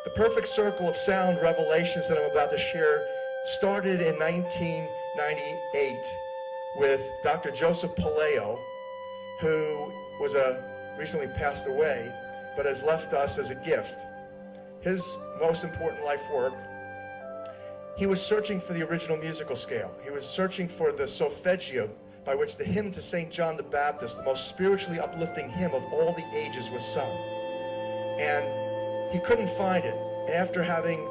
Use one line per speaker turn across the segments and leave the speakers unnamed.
The perfect circle of sound revelations that I'm about to share started in 1998 with Dr. Joseph Paleo, who recently passed away, but has left us as a gift. His most important life work, he was searching for the original musical scale. He was searching for the solfeggio by which the hymn to St. John the Baptist, the most spiritually uplifting hymn of all the ages, was sung. And he couldn't find it. After having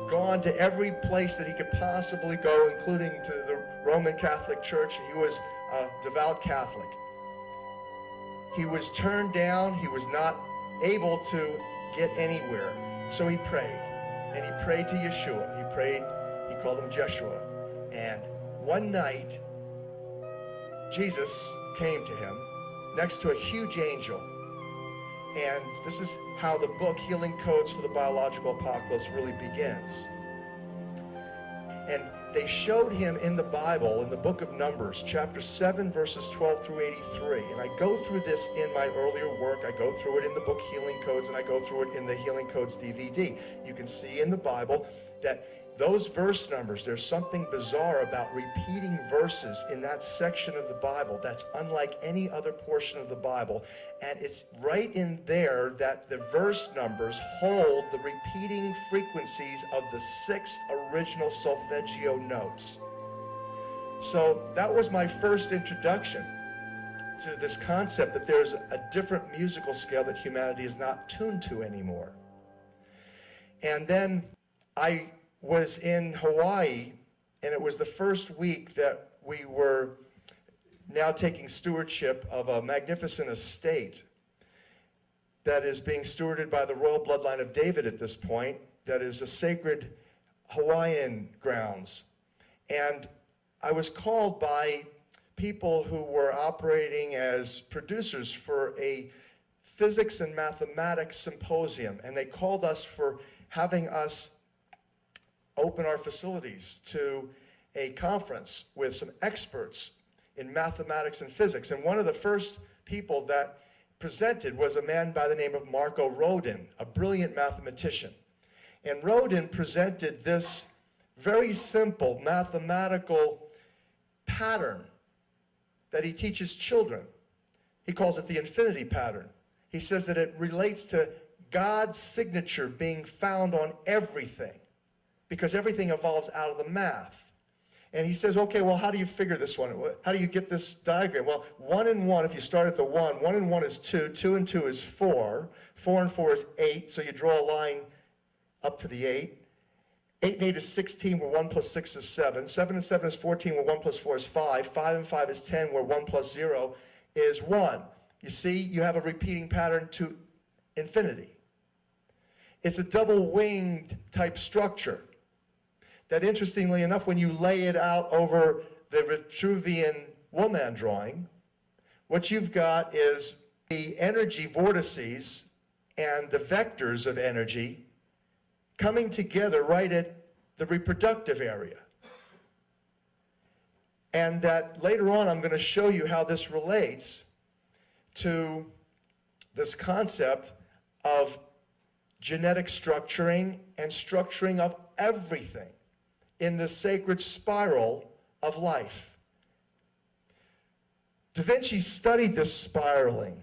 gone to every place that he could possibly go, including to the Roman Catholic Church, he was a devout Catholic. He was turned down. He was not able to get anywhere. So he prayed. And he prayed to Yeshua. He called him Jeshua. And one night, Jesus came to him next to a huge angel. And this is how the book Healing Codes for the Biological Apocalypse really begins. And they showed him in the Bible, in the book of Numbers, chapter 7, verses 12 through 83. And I go through this in my earlier work. I go through it in the book Healing Codes, and I go through it in the Healing Codes DVD. You can see in the Bible that those verse numbers, there's something bizarre about repeating verses in that section of the Bible that's unlike any other portion of the Bible. And it's right in there that the verse numbers hold the repeating frequencies of the 6 original solfeggio notes. So that was my first introduction to this concept that there's a different musical scale that humanity is not tuned to anymore. And then I was in Hawaii, and it was the first week that we were now taking stewardship of a magnificent estate that is being stewarded by the royal bloodline of David at this point, that is a sacred Hawaiian grounds. And I was called by people who were operating as producers for a physics and mathematics symposium, and they called us for having us open our facilities to a conference with some experts in mathematics and physics. And one of the first people that presented was a man by the name of Marco Rodin, a brilliant mathematician. And Rodin presented this very simple mathematical pattern that he teaches children. He calls it the infinity pattern. He says that it relates to God's signature being found on everything, because everything evolves out of the math. And he says, okay, well, how do you figure this one? How do you get this diagram? Well, 1 and 1, if you start at the 1, 1 and 1 is 2, 2 and 2 is 4, 4 and 4 is 8, so you draw a line up to the 8. 8 and 8 is 16, where 1 plus 6 is 7. 7 and 7 is 14, where 1 plus 4 is 5. 5 and 5 is 10, where 1 plus 0 is 1. You see, you have a repeating pattern to infinity. It's a double-winged type structure that, interestingly enough, when you lay it out over the Vitruvian woman drawing, what you've got is the energy vortices and the vectors of energy coming together right at the reproductive area. And that later on I'm going to show you how this relates to this concept of genetic structuring and structuring of everything in the sacred spiral of life. Da Vinci studied this spiraling.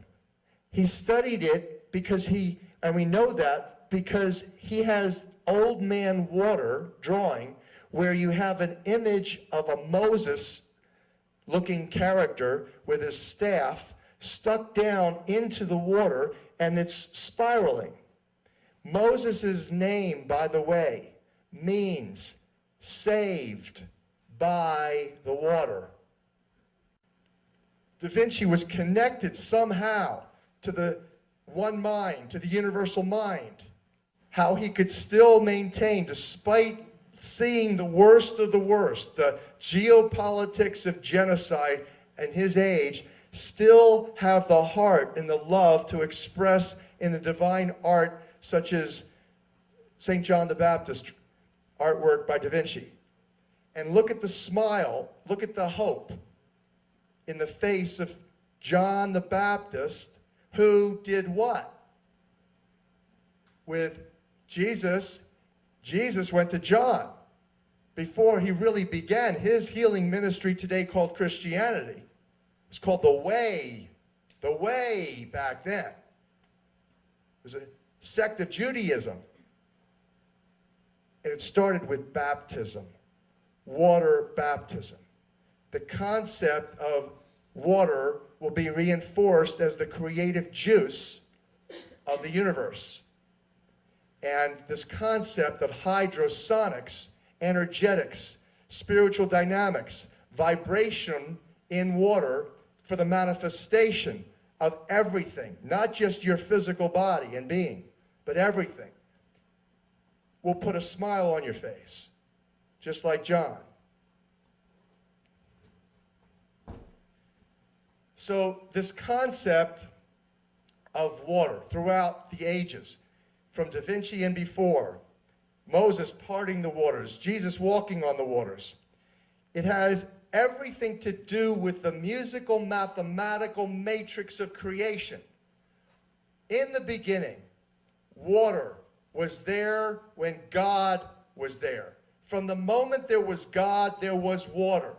He studied it because and we know that because he has old man water drawing where you have an image of a Moses-looking character with his staff stuck down into the water, and it's spiraling. Moses' name, by the way, means saved by the water. Da Vinci was connected somehow to the one mind, to the universal mind. How he could still maintain, despite seeing the worst of the worst, the geopolitics of genocide in his age, still have the heart and the love to express in the divine art, such as St. John the Baptist artwork by Da Vinci. And look at the smile, look at the hope in the face of John the Baptist, who did what? With Jesus went to John before he really began his healing ministry today called Christianity. It's called the Way back then. It was a sect of Judaism. And it started with baptism, water baptism. The concept of water will be reinforced as the creative juice of the universe. And this concept of hydrosonics, energetics, spiritual dynamics, vibration in water for the manifestation of everything, not just your physical body and being, but everything, will put a smile on your face, just like John. So this concept of water throughout the ages, from Da Vinci and before, Moses parting the waters, Jesus walking on the waters, it has everything to do with the musical, mathematical matrix of creation. In the beginning, water was there when God was there. From the moment there was God, there was water.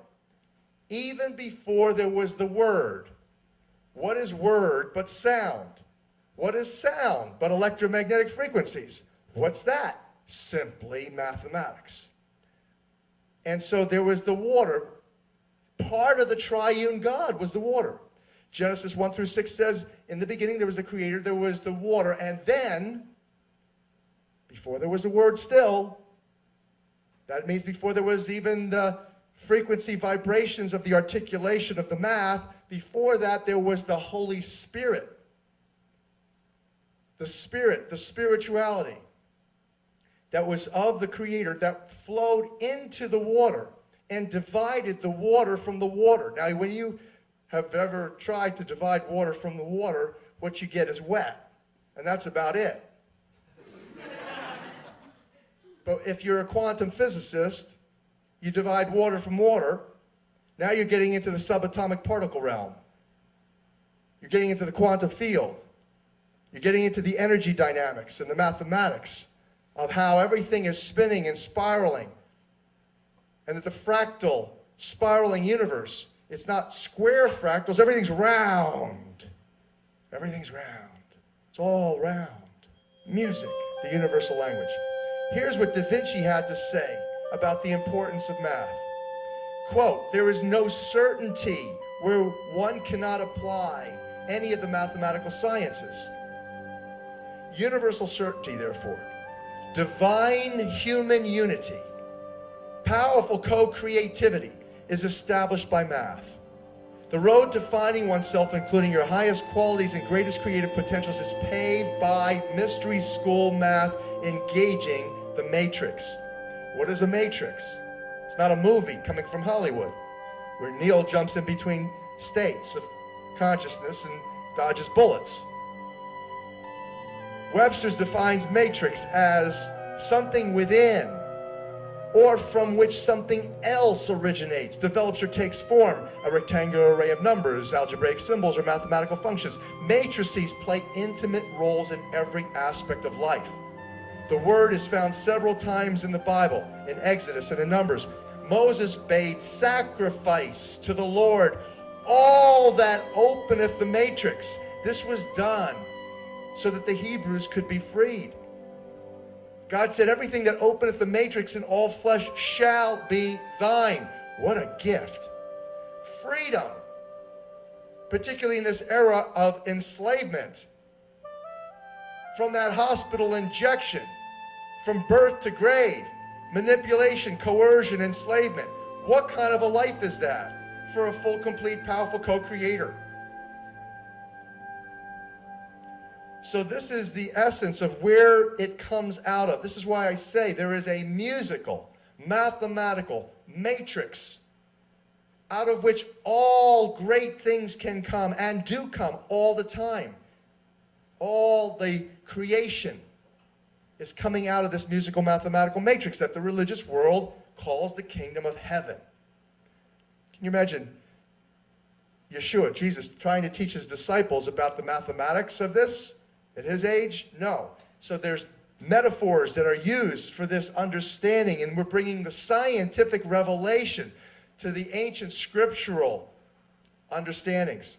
Even before there was the Word. What is word but sound? What is sound but electromagnetic frequencies? What's that? Simply mathematics. And so there was the water. Part of the triune God was the water. Genesis 1-6 says, in the beginning there was the Creator, there was the water, and then, before there was the Word still, that means before there was even the frequency vibrations of the articulation of the math, before that there was the Holy Spirit. The Spirit, the spirituality that was of the Creator that flowed into the water and divided the water from the water. Now, when you have ever tried to divide water from the water, what you get is wet, and that's about it. But if you're a quantum physicist, you divide water from water, now you're getting into the subatomic particle realm. You're getting into the quantum field. You're getting into the energy dynamics and the mathematics of how everything is spinning and spiraling. And that the fractal, spiraling universe, it's not square fractals, everything's round. Everything's round. It's all round. Music, the universal language. Here's what Da Vinci had to say about the importance of math. Quote, there is no certainty where one cannot apply any of the mathematical sciences. Universal certainty, therefore. Divine human unity, powerful co-creativity is established by math. The road to finding oneself, including your highest qualities and greatest creative potentials, is paved by mystery school math engaging the matrix. What is a matrix? It's not a movie coming from Hollywood where Neo jumps in between states of consciousness and dodges bullets. Webster's defines matrix as something within or from which something else originates, develops or takes form, a rectangular array of numbers, algebraic symbols, or mathematical functions. Matrices play intimate roles in every aspect of life. The word is found several times in the Bible, in Exodus and in Numbers. Moses bade sacrifice to the Lord all that openeth the matrix. This was done so that the Hebrews could be freed. God said, everything that openeth the matrix in all flesh shall be thine. What a gift. Freedom, particularly in this era of enslavement. From that hospital injection, from birth to grave, manipulation, coercion, enslavement. What kind of a life is that for a full, complete, powerful co-creator? So this is the essence of where it comes out of. This is why I say there is a musical, mathematical matrix out of which all great things can come and do come all the time. All the creation is coming out of this musical mathematical matrix that the religious world calls the kingdom of heaven. Can you imagine Yeshua, Jesus, trying to teach his disciples about the mathematics of this at his age? No. So there's metaphors that are used for this understanding, and we're bringing the scientific revelation to the ancient scriptural understandings.